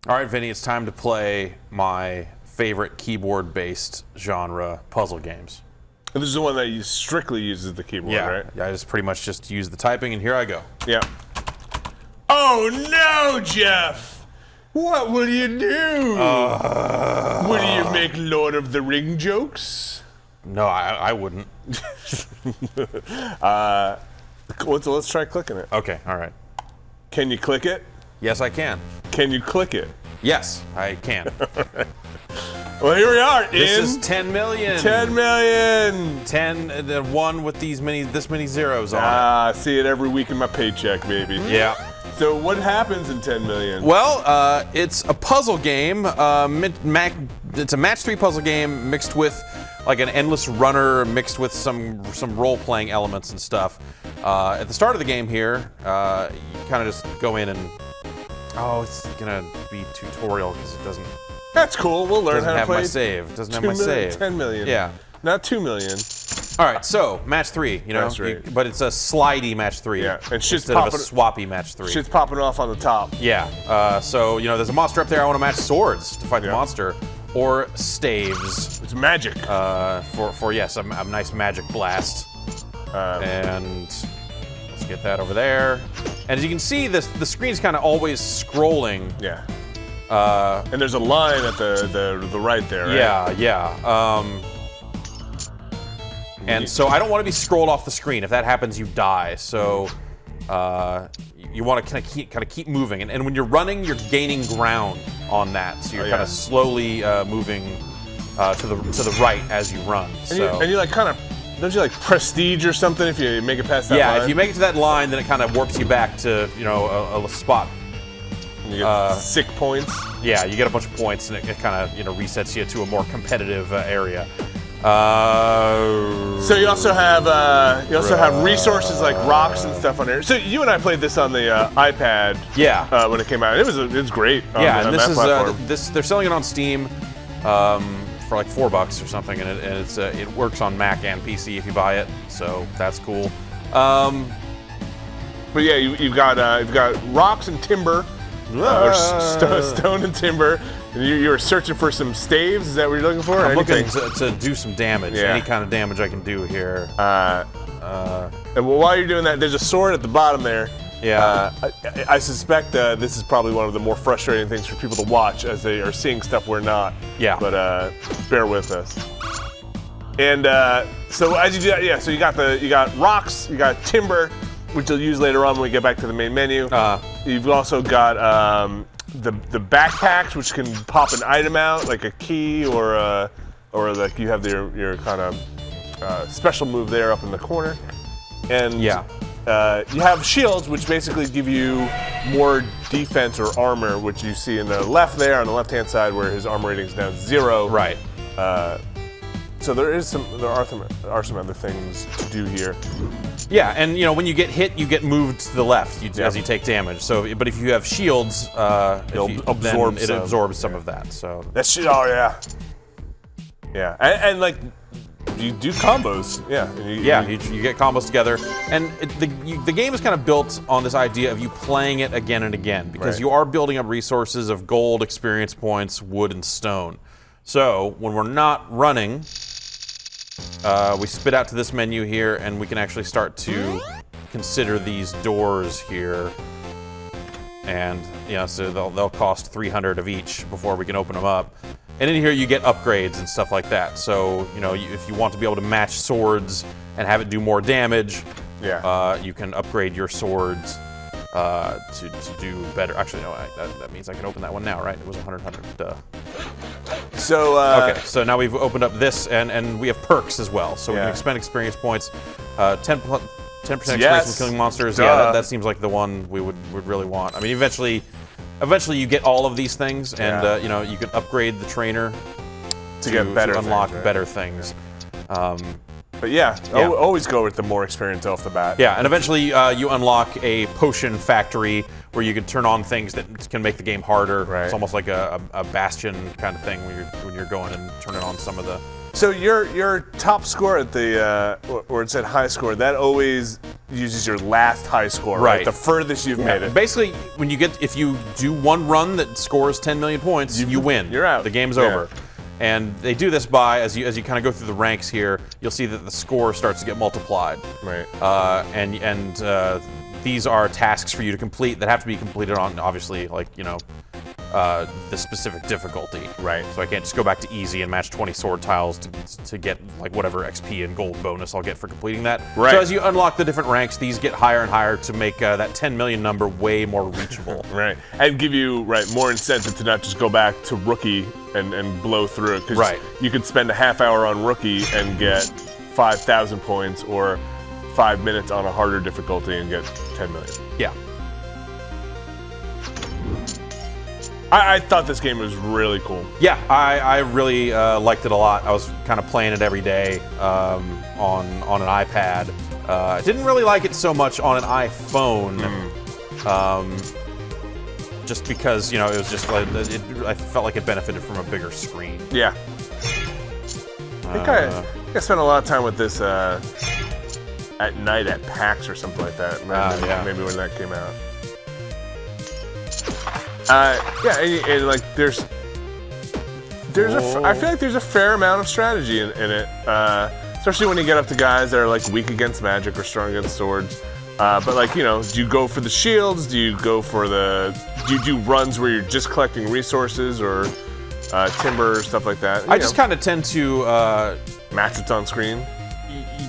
All right, Vinny, it's time to play my favorite keyboard-based genre, puzzle games. And this is the one that strictly uses the keyboard, right? Yeah, I just pretty much just use the typing, and here I go. Yeah. Oh no, Jeff! What will you do? Will you make Lord of the Ring jokes? No, I wouldn't. Let's try clicking it. Okay, all right. Can you click it? Yes, I can. Can you click it? Yes, I can. Well, here we are. This is 10 million. 10 million. 10, the one with this many zeros on it. I see it every week in my paycheck, baby. Yeah. So what happens in 10 million? Well, it's a puzzle game. It's a match 3 puzzle game mixed with like an endless runner, mixed with some role-playing elements and stuff. At the start of the game here, you kind of just go in and it's gonna be tutorial because it doesn't. That's cool. We'll learn how to have play. my save. It doesn't have my save. 10 million. Yeah. Not 2 million. All right, so match 3. You know, Match 3. but it's a slidey match 3. Yeah, and shit's instead of a popping- swappy match 3. Shit's popping off on the top. Yeah. So there's a monster up there. I want to match swords to fight the Yeah. monster, or staves. It's magic. For yes, a nice magic blast. And let's get that over there. And as you can see, the screen's kind of always scrolling. Yeah. And there's a line at the right there, right? Yeah. And so I don't want to be scrolled off the screen. If that happens, you die. So you want to kind of keep moving. And when you're running, you're gaining ground on that. So you're kind of slowly moving to the right as you run. And you like kind of, don't you like prestige or something if you make it past that line? Yeah, if you make it to that line, then it kind of warps you back to a spot. You get sick points. Yeah, you get a bunch of points, and it kind of resets you to a more competitive area. So you also have resources like rocks and stuff on there. So you and I played this on the iPad. Yeah. When it came out, it was great. Yeah, and this is they're selling it on Steam for like $4 or something, and it works on Mac and PC if you buy it. So that's cool. But yeah, you've got rocks and timber. Or stone and timber. And you were searching for some staves. Is that what you're looking for? I'm looking to do some damage. Yeah. Any kind of damage I can do here. And while you're doing that, there's a sword at the bottom there. Yeah. I suspect this is probably one of the more frustrating things for people to watch as they are seeing stuff we're not. Yeah. But bear with us. And so as you do that, so you got rocks, you got timber, which you'll use later on when we get back to the main menu. You've also got the backpacks, which can pop an item out, like a key or like you have your kind of special move there up in the corner. And you have shields, which basically give you more defense or armor, which you see in the left there on the left-hand side, where his armor rating is down to 0. Right. So there are some other things to do here. Yeah, and when you get hit, you get moved to the left as you take damage. So, but if you have shields, it absorbs some of that. So that's shit. Oh yeah. And like you do combos. Yeah. You get combos together, and the game is kind of built on this idea of you playing it again and again because you are building up resources of gold, experience points, wood, and stone. So when we're not running, we spit out to this menu here, and we can actually start to consider these doors here. And so they'll cost 300 of each before we can open them up. And in here you get upgrades and stuff like that. So if you want to be able to match swords and have it do more damage, you can upgrade your swords to do better. Actually, no, that means I can open that one now, right? It was 100. Duh. So okay, so now we've opened up this, and we have perks as well. So we can expend experience points, 10% experience from killing monsters. Duh. Yeah, that seems like the one we would really want. I mean, eventually you get all of these things, and you can upgrade the trainer to get better to unlock things, better things. But yeah, Yeah. always go with the more experience off the bat. Yeah, and eventually you unlock a potion factory where you can turn on things that can make the game harder. Right. It's almost like a Bastion kind of thing when you're going and turning on some of the. So your top score at the, or it said high score, that always uses your last high score, right? Right. The furthest you've made it. Basically, if you do one run that scores 10 million points, you win. You're out. The game's Yeah. over. And they do this by, as you kind of go through the ranks here, you'll see that the score starts to get multiplied. Right. And these are tasks for you to complete that have to be completed on, obviously, like, the specific difficulty. Right. So I can't just go back to easy and match 20 sword tiles to get like whatever XP and gold bonus I'll get for completing that. Right. So as you unlock the different ranks, these get higher and higher to make that 10 million number way more reachable. Right. And give you more incentive to not just go back to rookie and blow through it. Because Right. you could spend a half hour on rookie and get 5,000 points, or 5 minutes on a harder difficulty and get 10 million. Yeah. I thought this game was really cool. Yeah, I really liked it a lot. I was kind of playing it every day on an iPad. I didn't really like it so much on an iPhone, just because it was just like I felt like it benefited from a bigger screen. Yeah. I think I spent a lot of time with this at night at PAX or something like that. yeah. Maybe when that came out. And like there's I feel like there's a fair amount of strategy in it, especially when you get up to guys that are like weak against magic or strong against swords. But like do you go for the shields? Do you go for do you do runs where you're just collecting resources or timber or stuff like that? I just kind of tend to match what's on screen.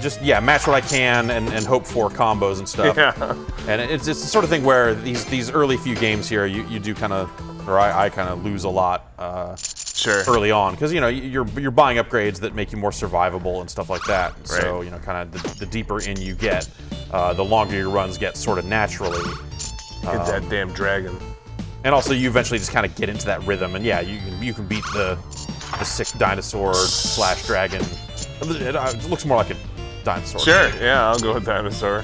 Just match what I can and hope for combos and stuff. Yeah. And it's the sort of thing where these early few games here you do kind of, or I kind of lose a lot Sure. early on because you're buying upgrades that make you more survivable and stuff like that. Right. So kind of the deeper in you get, the longer your runs get sort of naturally. Get that damn dragon. And also you eventually just kind of get into that rhythm, and you can beat the sick dinosaur / dragon. It looks more like a dinosaur. Sure, yeah, I'll go with dinosaur.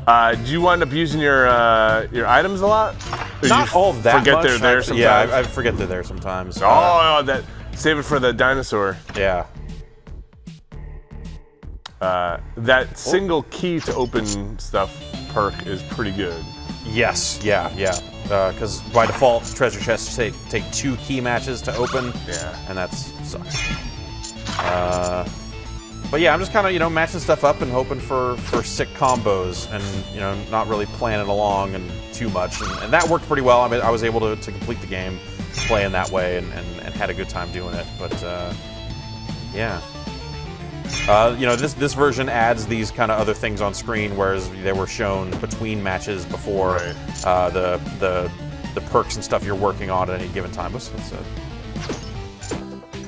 Do you wind up using your items a lot? Or Not you all that forget much. they're there sometimes? Yeah, I forget they're there sometimes. that save it for the dinosaur. Yeah. That single key to open stuff perk is pretty good. Yes, yeah. Because by default, treasure chests take 2 key matches to open. Yeah. And that sucks. But yeah, I'm just kind of matching stuff up and hoping for sick combos, and not really planning along and too much, and that worked pretty well. I mean, I was able to complete the game playing that way and had a good time doing it. But yeah, this version adds these kind of other things on screen, whereas they were shown between matches before. Right. The perks and stuff you're working on at any given time.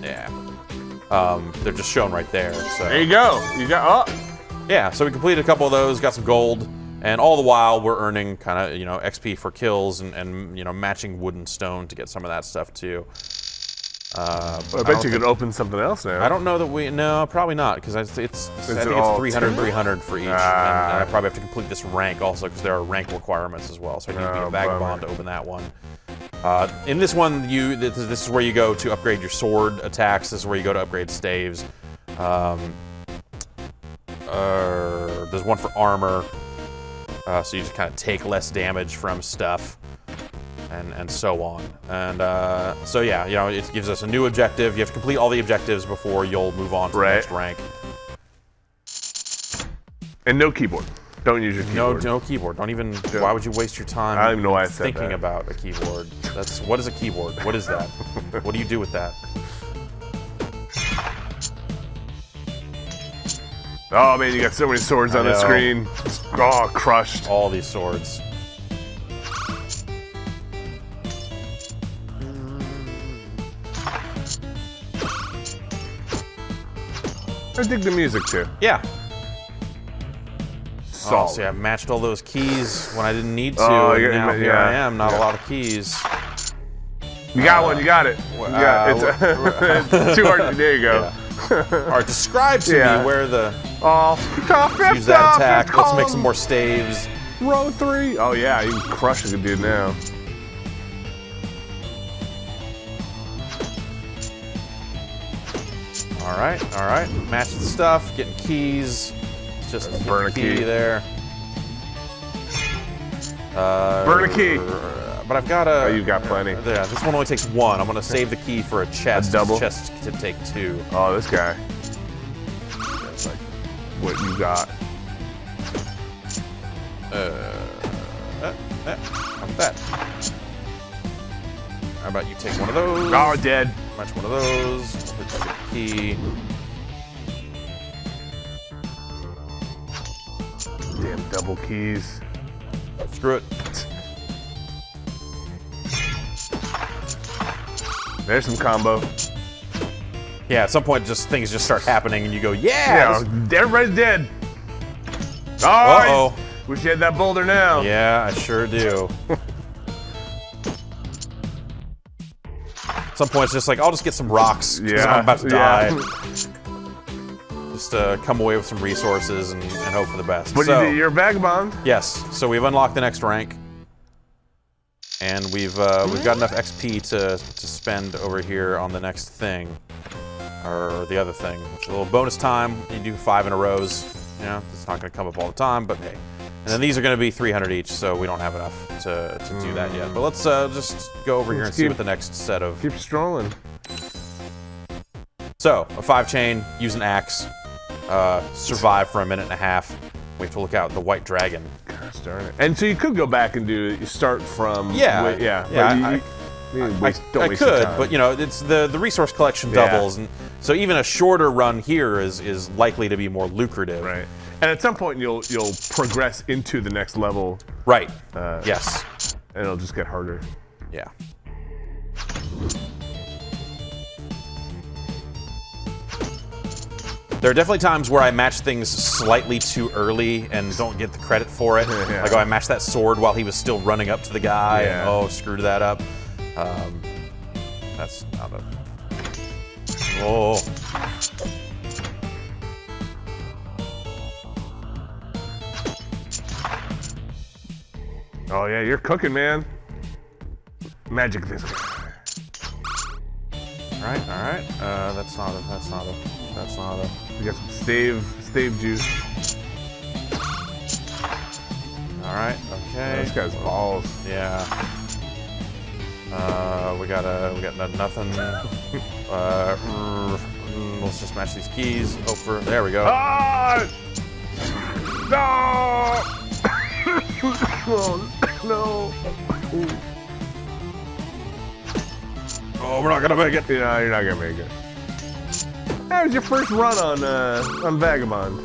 Yeah. They're just shown right there. So There you go. You got yeah. So we completed a couple of those, got some gold, and all the while we're earning kind of XP for kills and matching wood and stone to get some of that stuff too. I bet you could open something else now. I don't know that no, probably not, because I think it's 300 for each, and I probably have to complete this rank also because there are rank requirements as well. So I need to be a vagabond to open that one. In this one, this is where you go to upgrade your sword attacks. This is where you go to upgrade staves. There's one for armor, so you just kind of take less damage from stuff, and so on. And so yeah, it gives us a new objective. You have to complete all the objectives before you'll move on to the next rank. And no keyboard. Don't use your keyboard. No keyboard. Don't even. Why would you waste your time? I don't even know why I said thinking that. about a keyboard. What is a keyboard? What is that? What do you do with that? Oh man, you got so many swords on the screen. Oh, crushed. All these swords. I dig the music too. Yeah. Solid. See, I matched all those keys when I didn't need to, Oh, and yeah, now here yeah, I am, not yeah. a lot of keys. You got one. You got it. It's too hard. There you go. All right, describe to me where the Oh, use that attack. Let's make some more staves. Row 3. Oh yeah, you can crush a dude now. All right. Matching stuff, getting keys. Just burn a key there. Burn a key. But I've got a. Oh, you've got plenty. Yeah, this one only takes 1. I'm gonna save the key for a chest. A double? Chest to take 2. Oh, this guy. That's like what you got. How about that? How about you take one of those? Oh, dead. Match one of those. Put the key. Damn double keys. Screw it. There's some combo. Yeah, at some point, things just start happening, and you go, yeah. Everybody's dead. Oh, Uh-oh. wish you had that boulder now. Yeah, I sure do. At some point, it's just like, I'll just get some rocks, because I'm about to die. Just come away with some resources and hope for the best. But So, you're a vagabond. yes, so we've unlocked the next rank. And we've got enough XP to spend over here on the next thing, or the other thing, which is a little bonus time. You do 5 in a rows. You know, it's not going to come up all the time, but hey. And then these are going to be 300 each, so we don't have enough to do that yet. But let's just go over here and see what the next set of. Keep strolling. So a 5-chain, use an axe, survive for a minute and a half. We have to look out the white dragon. Gosh darn it. And so you could go back and do. You start from. Yeah, I could, but you know, it's the resource collection doubles, and so even a shorter run here is likely to be more lucrative. Right. And at some point you'll progress into the next level. Right. Yes. And it'll just get harder. Yeah. There are definitely times where I match things slightly too early and don't get the credit for it. Yeah. Like, oh, I matched that sword while he was still running up to the guy, and Yeah. oh, screwed that up. That's not a. Oh. Oh yeah, you're cooking, man. Magic this guy. All right. That's not a. You got some stave juice. All right. Okay. This guy's balls. Yeah. We got nothing. Let's just match these keys. Hope for. There we go. Ah! No! Oh, no. Oh, we're not gonna make it. No, you're not gonna make it. That was your first run on Vagabond.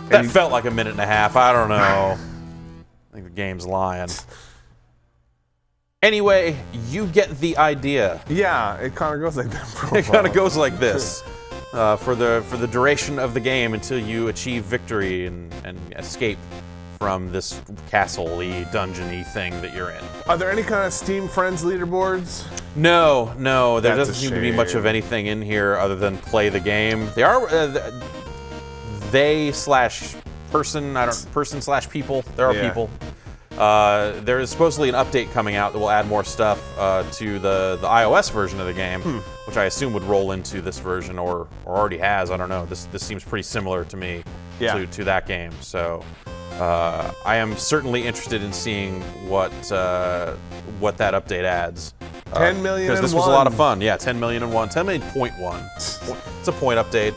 That felt like a minute and a half. I don't know. I think the game's lying. Anyway, you get the idea. Yeah, it kind of goes like that. For a It kind of while. goes like this for the duration of the game until you achieve victory and escape from this castle-y, dungeon-y thing that you're in. Are there any kind of Steam Friends leaderboards? No, there That's doesn't a seem to be much shame. of anything in here other than play the game. They are person/people. There are Yeah. people. There is supposedly an update coming out that will add more stuff to the iOS version of the game, which I assume would roll into this version or already has. I don't know. This seems pretty similar to me to that game. So I am certainly interested in seeing what that update adds. 10 million because this was a lot of fun. Yeah, 10 million and 1, 10 million point 1. It's a point update.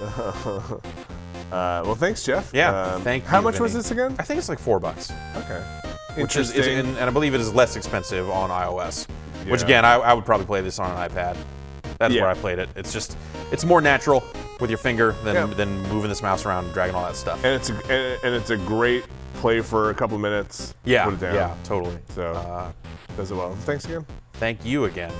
Well, thanks, Jeff. Yeah, thank you. How much was Vinny. this again? I think it's like $4. Okay. Which is Interesting. and I believe it is less expensive on iOS. Which Yeah. again, I would probably play this on an iPad. That's Yeah. where I played it. It's more natural with your finger than Yeah. moving this mouse around and dragging all that stuff. And it's a great play for a couple minutes. Yeah, Put it down. yeah, totally. So does it well. Thanks again. Thank you again.